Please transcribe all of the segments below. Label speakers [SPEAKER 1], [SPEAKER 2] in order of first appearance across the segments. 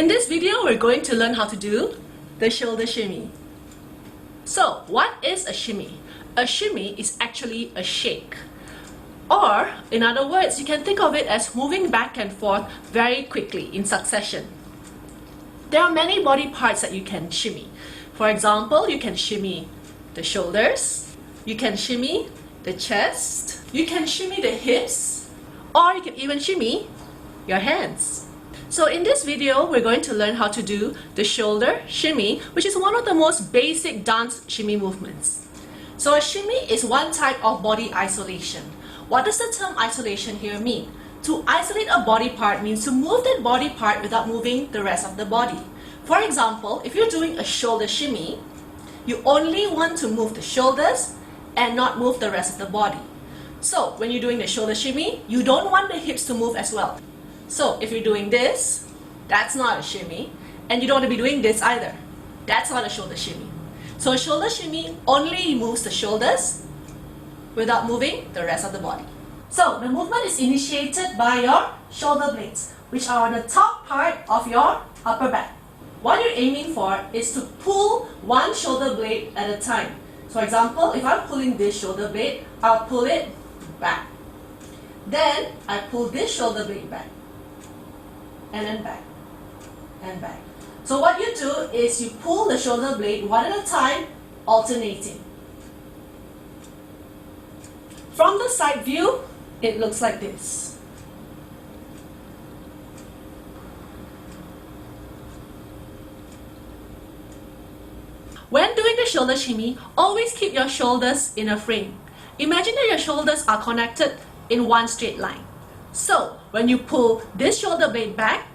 [SPEAKER 1] In this video, we're going to learn how to do the shoulder shimmy. So, what is a shimmy? A shimmy is actually a shake. Or, in other words, you can think of it as moving back and forth very quickly in succession. There are many body parts that you can shimmy. For example, you can shimmy the shoulders, you can shimmy the chest, you can shimmy the hips, or you can even shimmy your hands. So in this video, we're going to learn how to do the shoulder shimmy, which is one of the most basic dance shimmy movements. So a shimmy is one type of body isolation. What does the term isolation here mean? To isolate a body part means to move that body part without moving the rest of the body. For example, if you're doing a shoulder shimmy, you only want to move the shoulders and not move the rest of the body. So when you're doing the shoulder shimmy, you don't want the hips to move as well. So if you're doing this, that's not a shimmy, and you don't want to be doing this either. That's not a shoulder shimmy. So a shoulder shimmy only moves the shoulders without moving the rest of the body. So the movement is initiated by your shoulder blades, which are on the top part of your upper back. What you're aiming for is to pull one shoulder blade at a time. So for example, if I'm pulling this shoulder blade, I'll pull it back. Then I pull this shoulder blade back. And then back, and back. So what you do is you pull the shoulder blade one at a time, alternating. From the side view, it looks like this. When doing the shoulder shimmy, always keep your shoulders in a frame. Imagine that your shoulders are connected in one straight line. So, when you pull this shoulder blade back,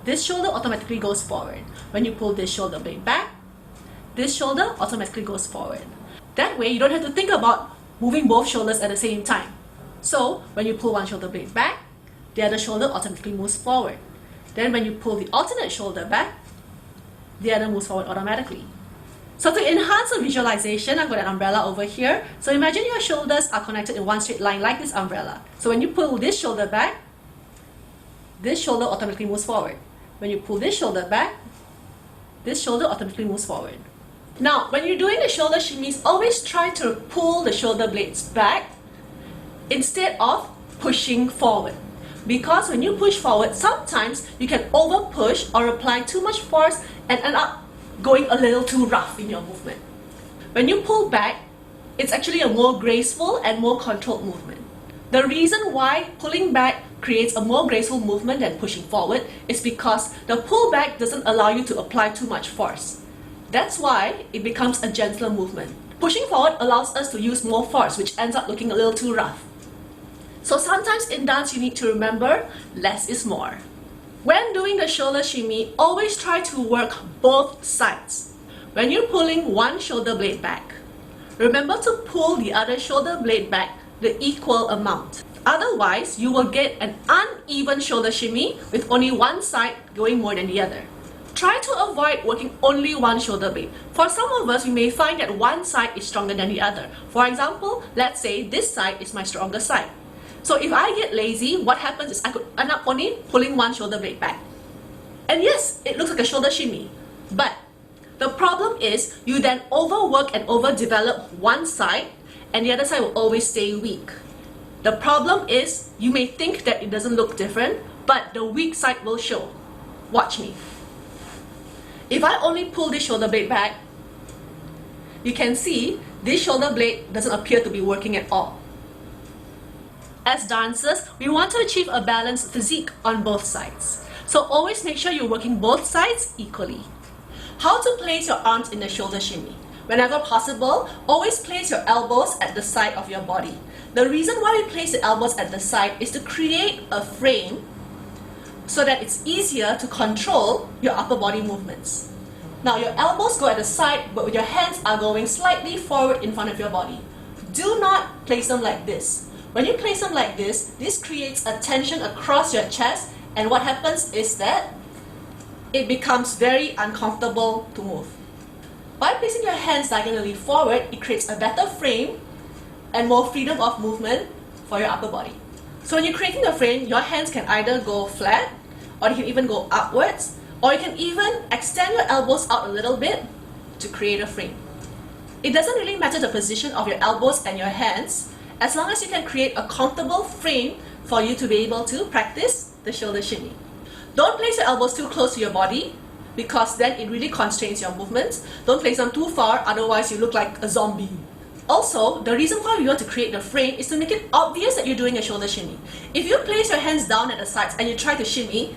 [SPEAKER 1] this shoulder automatically goes forward. When you pull this shoulder blade back, this shoulder automatically goes forward. That way, you don't have to think about moving both shoulders at the same time. So, when you pull one shoulder blade back, the other shoulder automatically moves forward. Then when you pull the alternate shoulder back, the other moves forward automatically. So to enhance the visualization, I've got an umbrella over here. So imagine your shoulders are connected in one straight line like this umbrella. So when you pull this shoulder back, this shoulder automatically moves forward. When you pull this shoulder back, this shoulder automatically moves forward. Now, when you're doing the shoulder shimmies, always try to pull the shoulder blades back instead of pushing forward. Because when you push forward, sometimes you can over push or apply too much force and end up going a little too rough in your movement. When you pull back, it's actually a more graceful and more controlled movement. The reason why pulling back creates a more graceful movement than pushing forward is because the pull back doesn't allow you to apply too much force. That's why it becomes a gentler movement. Pushing forward allows us to use more force, which ends up looking a little too rough. So sometimes in dance you need to remember, less is more. When doing the shoulder shimmy, always try to work both sides. When you're pulling one shoulder blade back, remember to pull the other shoulder blade back the equal amount. Otherwise, you will get an uneven shoulder shimmy with only one side going more than the other. Try to avoid working only one shoulder blade. For some of us, we may find that one side is stronger than the other. For example, let's say this side is my stronger side. So if I get lazy, what happens is I could end up only pulling one shoulder blade back. And yes, it looks like a shoulder shimmy. But the problem is you then overwork and overdevelop one side and the other side will always stay weak. The problem is you may think that it doesn't look different, but the weak side will show. Watch me. If I only pull this shoulder blade back, you can see this shoulder blade doesn't appear to be working at all. As dancers, we want to achieve a balanced physique on both sides. So always make sure you're working both sides equally. How to place your arms in the shoulder shimmy? Whenever possible, always place your elbows at the side of your body. The reason why we place the elbows at the side is to create a frame so that it's easier to control your upper body movements. Now your elbows go at the side, but your hands are going slightly forward in front of your body. Do not place them like this. When you place them like this creates a tension across your chest, and what happens is that it becomes very uncomfortable to move. By placing your hands diagonally forward, it creates a better frame and more freedom of movement for your upper body. So when you're creating the frame, your hands can either go flat or they can even go upwards, Or you can even extend your elbows out a little bit to create a frame. It doesn't really matter the position of your elbows and your hands, as long as you can create a comfortable frame for you to be able to practice the shoulder shimmy. Don't place your elbows too close to your body, because then it really constrains your movements. Don't place them too far, otherwise you look like a zombie. Also, the reason why we want to create the frame is to make it obvious that you're doing a shoulder shimmy. If you place your hands down at the sides and you try to shimmy,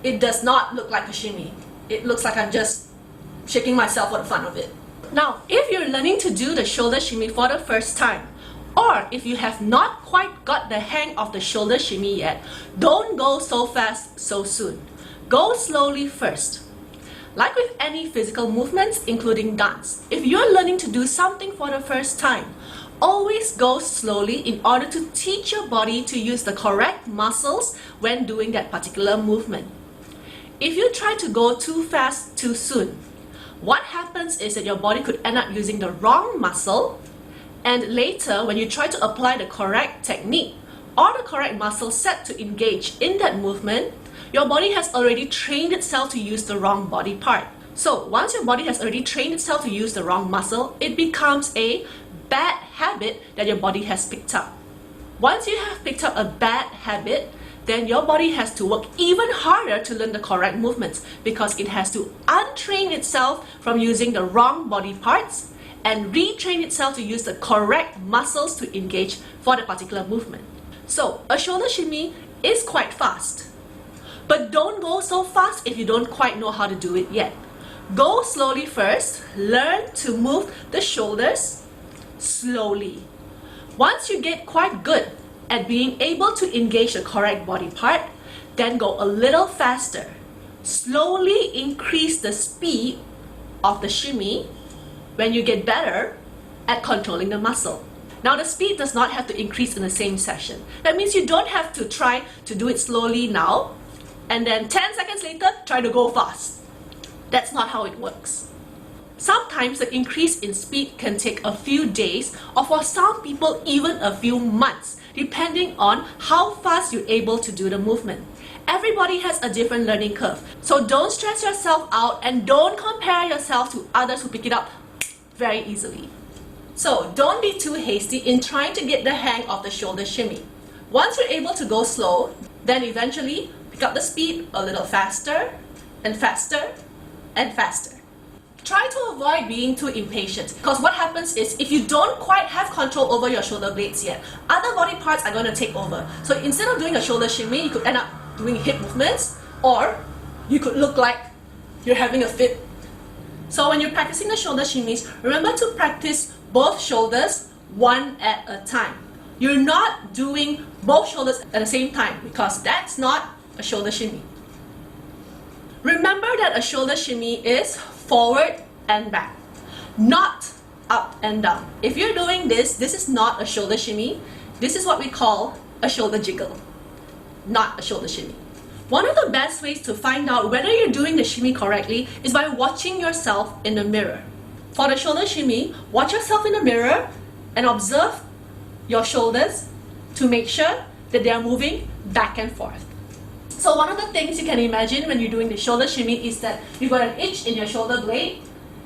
[SPEAKER 1] it does not look like a shimmy. It looks like I'm just shaking myself for the fun of it. Now, if you're learning to do the shoulder shimmy for the first time, or if you have not quite got the hang of the shoulder shimmy yet, don't go so fast so soon. Go slowly first. Like with any physical movements, including dance, if you're learning to do something for the first time, always go slowly in order to teach your body to use the correct muscles when doing that particular movement. If you try to go too fast too soon, what happens is that your body could end up using the wrong muscle, and later when you try to apply the correct technique or the correct muscle set to engage in that movement, your body has already trained itself to use the wrong body part. So once your body has already trained itself to use the wrong muscle, it becomes a bad habit that your body has picked up. Once you have picked up a bad habit, then your body has to work even harder to learn the correct movements, because it has to untrain itself from using the wrong body parts and retrain itself to use the correct muscles to engage for the particular movement. So a shoulder shimmy is quite fast. But don't go so fast if you don't quite know how to do it yet. Go slowly first. Learn to move the shoulders slowly. Once you get quite good at being able to engage the correct body part, then go a little faster. Slowly increase the speed of the shimmy when you get better at controlling the muscle. Now, the speed does not have to increase in the same session. That means you don't have to try to do it slowly now, and then 10 seconds later, try to go fast. That's not how it works. Sometimes the increase in speed can take a few days, or for some people even a few months, depending on how fast you're able to do the movement. Everybody has a different learning curve, so don't stress yourself out and don't compare yourself to others who pick it up very easily. So don't be too hasty in trying to get the hang of the shoulder shimmy. Once you're able to go slow, then eventually pick up the speed a little faster and faster and faster. Try to avoid being too impatient, because what happens is if you don't quite have control over your shoulder blades yet, other body parts are going to take over. So instead of doing a shoulder shimmy, you could end up doing hip movements, or you could look like you're having a fit. So when you're practicing the shoulder shimmies, remember to practice both shoulders one at a time. You're not doing both shoulders at the same time, because that's not a shoulder shimmy. Remember that a shoulder shimmy is forward and back, not up and down. If you're doing this, this is not a shoulder shimmy. This is what we call a shoulder jiggle, not a shoulder shimmy. One of the best ways to find out whether you're doing the shimmy correctly is by watching yourself in the mirror. For the shoulder shimmy, watch yourself in the mirror and observe your shoulders to make sure that they are moving back and forth. So one of the things you can imagine when you're doing the shoulder shimmy is that you've got an itch in your shoulder blade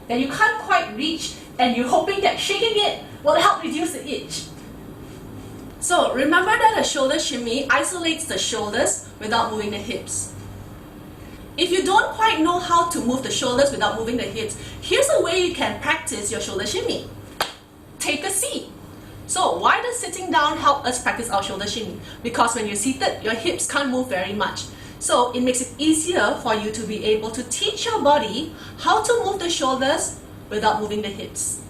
[SPEAKER 1] that you can't quite reach, and you're hoping that shaking it will help reduce the itch. So remember that a shoulder shimmy isolates the shoulders without moving the hips. If you don't quite know how to move the shoulders without moving the hips, here's a way you can practice your shoulder shimmy. Take a seat. So why does sitting down help us practice our shoulder shimmy? Because when you're seated, your hips can't move very much. So it makes it easier for you to be able to teach your body how to move the shoulders without moving the hips.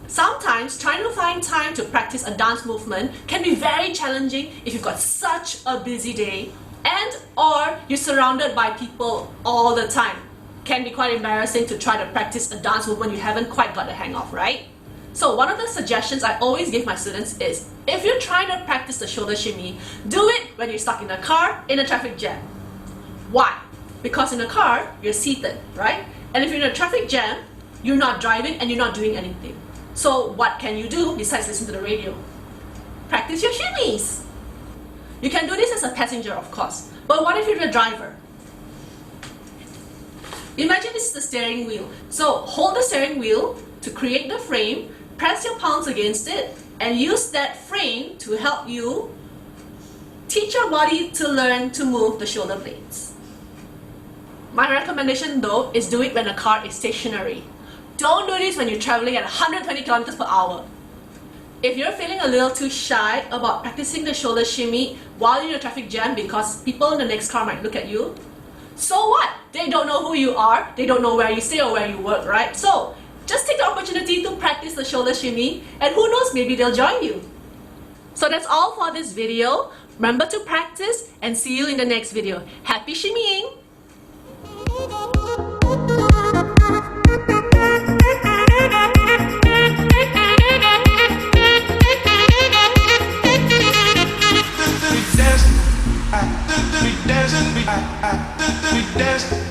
[SPEAKER 1] Sometimes trying to find time to practice a dance movement can be very challenging if you've got such a busy day and or you're surrounded by people all the time. Can be quite embarrassing to try to practice a dance movement you haven't quite got the hang of, right? So one of the suggestions I always give my students is, if you're trying to practice the shoulder shimmy, do it when you're stuck in a car in a traffic jam. Why? Because in a car, you're seated, right? And if you're in a traffic jam, you're not driving and you're not doing anything. So what can you do besides listen to the radio? Practice your shimmies. You can do this as a passenger, of course. But what if you're the driver? Imagine this is the steering wheel. So hold the steering wheel to create the frame, press your palms against it, and use that frame to help you teach your body to learn to move the shoulder blades. My recommendation though is do it when the car is stationary. Don't do this when you're traveling at 120 kilometers per hour. If you're feeling a little too shy about practicing the shoulder shimmy while you're in a traffic jam because people in the next car might look at you, so what? They don't know who you are, they don't know where you stay or where you work, right? So just take the opportunity to practice the shoulder shimmy, and who knows, maybe they'll join you. So that's all for this video. Remember to practice and see you in the next video. Happy shimmying!
[SPEAKER 2] We dancing,